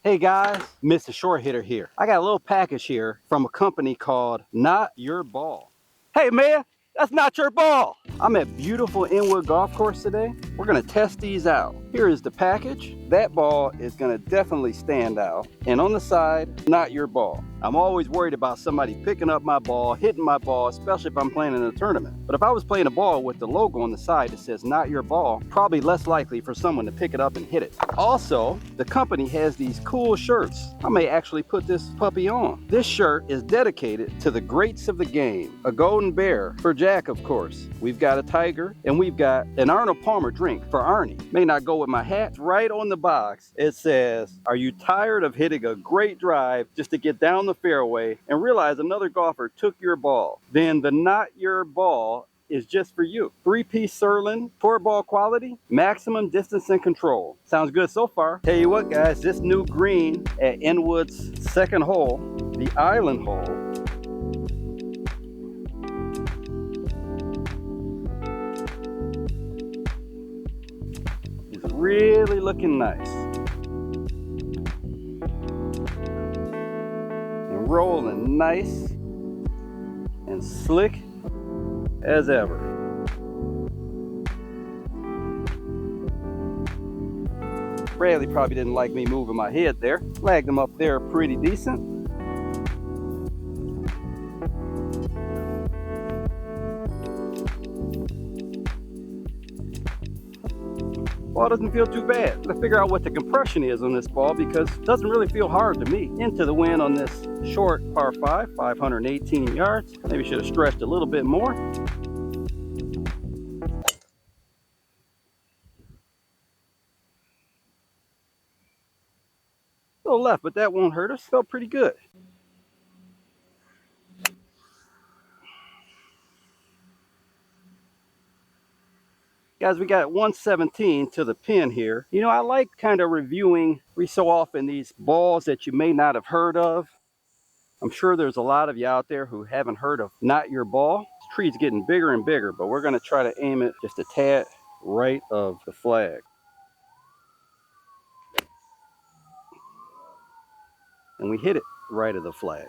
Hey guys, Mr. Short Hitter here. I got a little package here from a company called Not Your Ball. Hey man, that's not your ball. I'm at beautiful Inwood Golf Course today. We're gonna test these out. Here is the package. That ball is gonna definitely stand out. And on the side, not your ball. I'm always worried about somebody picking up my ball, hitting my ball, especially if I'm playing in a tournament. But if I was playing a ball with the logo on the side that says not your ball, probably less likely for someone to pick it up and hit it. Also, the company has these cool shirts. I may actually put this puppy on. This shirt is dedicated to the greats of the game. A golden bear for Jack, of course. We've got a tiger, and we've got an Arnold Palmer drink for Arnie. May not go with my hat. Right on the box, it says, "Are you tired of hitting a great drive just to get down the fairway and realize another golfer took your ball? Then the not your ball is just for you." Three-piece Surlyn, tour ball quality, maximum distance and control. Sounds good so far. Tell you what guys, this new green at Inwood's second hole, the island hole, is really looking nice. And rolling nice and slick as ever. Bradley probably didn't like me moving my head there. Flagged him up there pretty decent. Ball doesn't feel too bad. I'm gonna figure out what the compression is on this ball because it doesn't really feel hard to me. Into the wind on this short par 5, 518 yards. Maybe should have stretched a little bit more. A little left, but that won't hurt us. Felt pretty good. Guys, we got 117 to the pin here. You know, I like kind of reviewing every so often these balls that you may not have heard of. I'm sure there's a lot of you out there who haven't heard of Not Your Ball. This tree's getting bigger and bigger, but we're gonna try to aim it just a tad right of the flag. And we hit it right of the flag.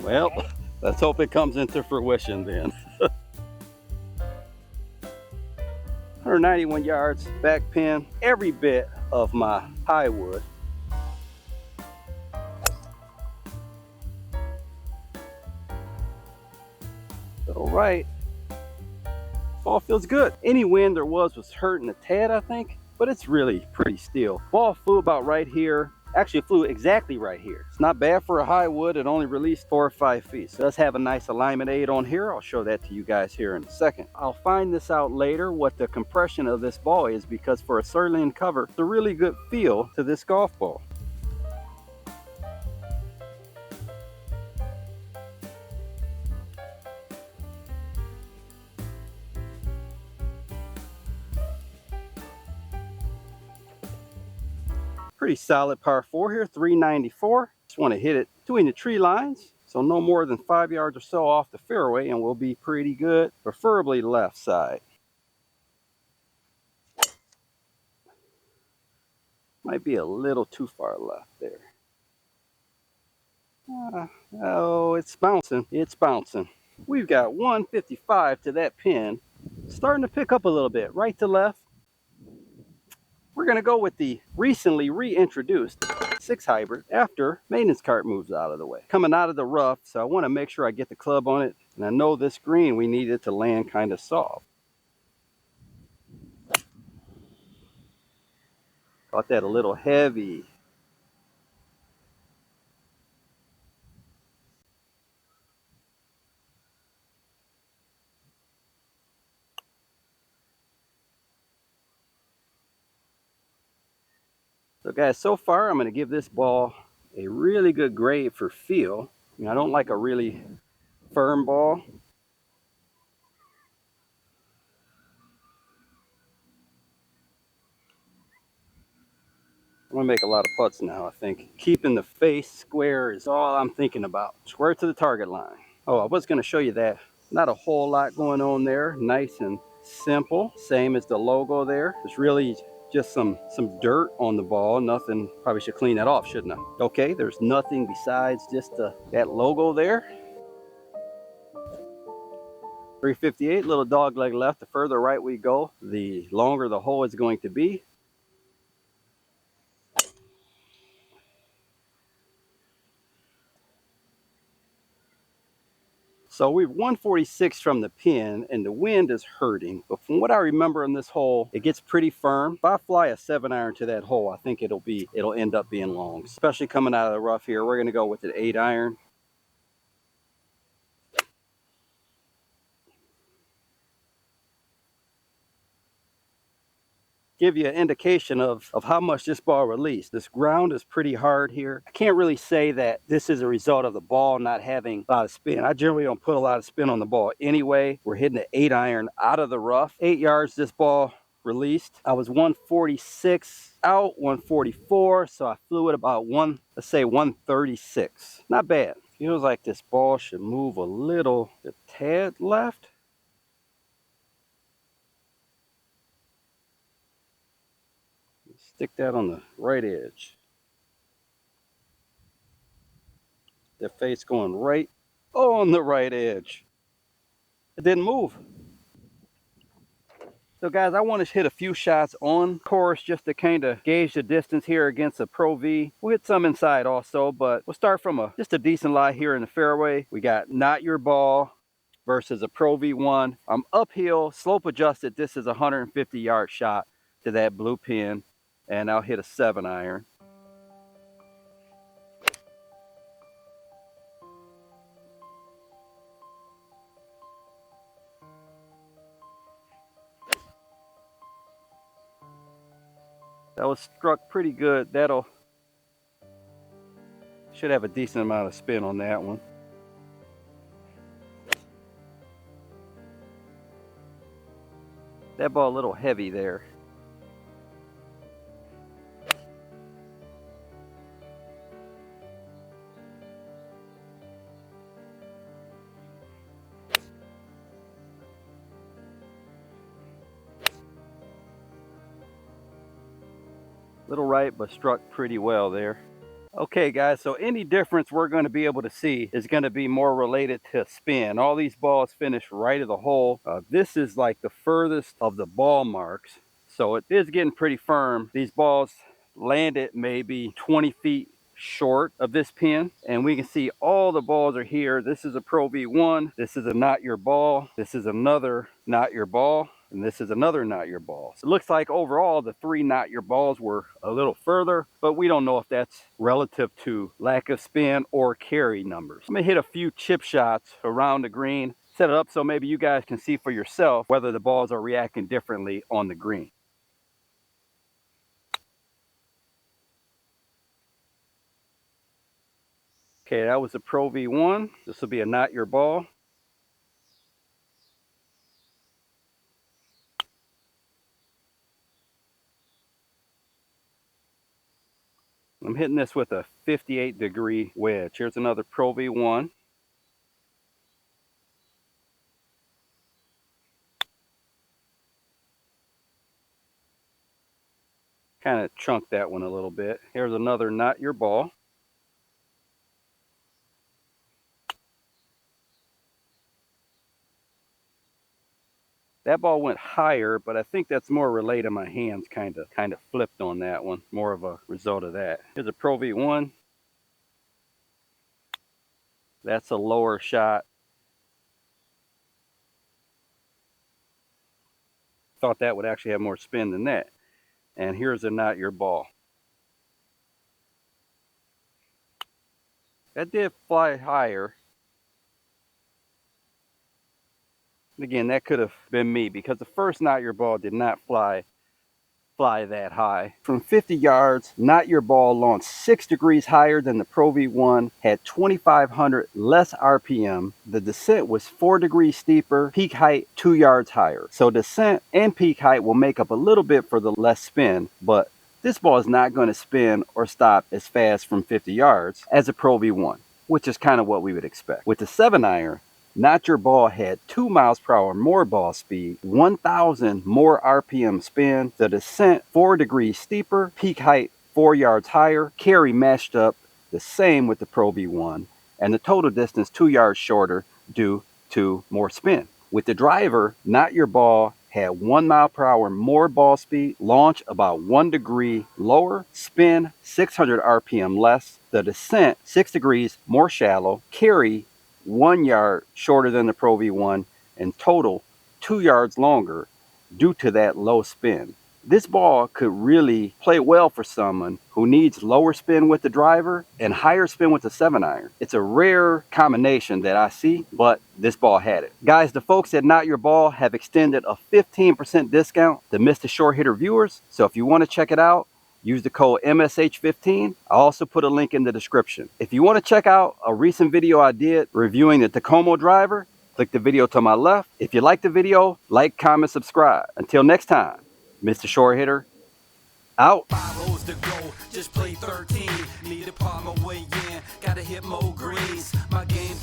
Well, let's hope it comes into fruition then. 191 yards, back pin, every bit of my high wood. All right, ball feels good. Any wind there was hurting a tad, I think, but it's really pretty still. Ball flew about right here. Actually, it flew exactly right here. It's not bad for a high wood. It only released 4 or 5 feet. So it does have a nice alignment aid on here. I'll show that to you guys here in a second. I'll find this out later what the compression of this ball is because for a Surlyn cover, it's a really good feel to this golf ball. Pretty solid par 4 here, 394. Just want to hit it between the tree lines, so no more than 5 yards or so off the fairway, and we'll be pretty good, preferably left side. Might be a little too far left there. Oh, it's bouncing. It's bouncing. We've got 155 to that pin. Starting to pick up a little bit, right to left. We're going to go with the recently reintroduced 6 hybrid after maintenance cart moves out of the way. Coming out of the rough, so I want to make sure I get the club on it. And I know this green, we need it to land kind of soft. Caught that a little heavy. So guys, so far I'm going to give this ball a really good grade for feel. I don't like a really firm ball. I'm gonna make a lot of putts now, I think. Keeping the face square is all I'm thinking about. Square to the target line. Oh, I was gonna show you that. Not a whole lot going on there. Nice and simple. Same as the logo there. It's really just some dirt on the ball. Nothing. Probably should clean that off, shouldn't I? Okay, there's nothing besides just that logo there. 358, little dog leg left. The further right we go, the longer the hole is going to be. So we've 146 from the pin and the wind is hurting. But from what I remember in this hole, it gets pretty firm. If I fly a 7-iron to that hole, I think it'll end up being long. Especially coming out of the rough here. We're gonna go with an 8-iron. Give you an indication of how much this ball released. This ground is pretty hard here. I can't really say that this is a result of the ball not having a lot of spin. I generally don't put a lot of spin on the ball anyway. We're hitting an 8-iron out of the rough. 8 yards this ball released. I was 146 out, 144, so I flew it about let's say 136. Not bad. Feels like this ball should move a tad left. Stick that on the right edge. The face going right on the right edge. It didn't move. So guys, I want to hit a few shots on course just to kind of gauge the distance here against a Pro V. We'll hit some inside also, but we'll start from just a decent lie here in the fairway. We got Not Your Ball versus a Pro V1. I'm uphill, slope adjusted. This is a 150-yard shot to that blue pin, and I'll hit a 7-iron. That was struck pretty good. Should have a decent amount of spin on that one. That ball a little heavy there. Little right, but struck pretty well there. Okay guys, so any difference we're going to be able to see is going to be more related to spin. All these balls finish right of the hole. This is like the furthest of the ball marks, so it is getting pretty firm. These balls landed maybe 20 feet short of this pin, and we can see all the balls are here. This is a Pro V1, this is a Not Your Ball, this is another Not Your Ball, and this is another Not Your Ball. So it looks like overall the 3 Not Your Balls were a little further, but we don't know if that's relative to lack of spin or carry numbers. I'm gonna hit a few chip shots around the green, set it up so maybe you guys can see for yourself whether the balls are reacting differently on the green. Okay, that was a Pro V1. This will be a Not Your Ball. I'm hitting this with a 58-degree wedge. Here's another Pro V1. Kind of chunked that one a little bit. Here's another Not Your Ball. That ball went higher, but I think that's more related to my hands kind of flipped on that one. More of a result of that. Here's a Pro V1. That's a lower shot. Thought that would actually have more spin than that. And here's a Not Your Ball. That did fly higher. Again, that could have been me because the first Not Your Ball did not fly that high. From 50 yards, Not Your Ball launched 6 degrees higher than the Pro V1, had 2,500 less RPM. The descent was 4 degrees steeper, peak height 2 yards higher. So descent and peak height will make up a little bit for the less spin, but this ball is not going to spin or stop as fast from 50 yards as a Pro V1, which is kind of what we would expect. With the 7-iron, Not Your Ball had 2 miles per hour more ball speed, 1,000 more RPM spin, the descent 4 degrees steeper, peak height 4 yards higher, carry matched up the same with the Pro V1, and the total distance 2 yards shorter due to more spin. With the driver, Not Your Ball had 1 mile per hour more ball speed, launch about 1 degree lower, spin 600 RPM less, the descent 6 degrees more shallow, carry 1 yard shorter than the Pro V1, and total 2 yards longer due to that low spin. This ball could really play well for someone who needs lower spin with the driver and higher spin with the 7-iron. It's a rare combination that I see, but this ball had it. Guys, the folks at Not Your Ball have extended a 15% discount to Mr. Short Hitter viewers. So if you want to check it out, use the code MSH15. I also put a link in the description. If you want to check out a recent video I did reviewing the Takomo driver, click the video to my left. If you like the video, like, comment, subscribe. Until next time, Mr. Short Hitter, out. 5 holes to go, just play 13. Need a palm away, yeah. Gotta hit more greens. My game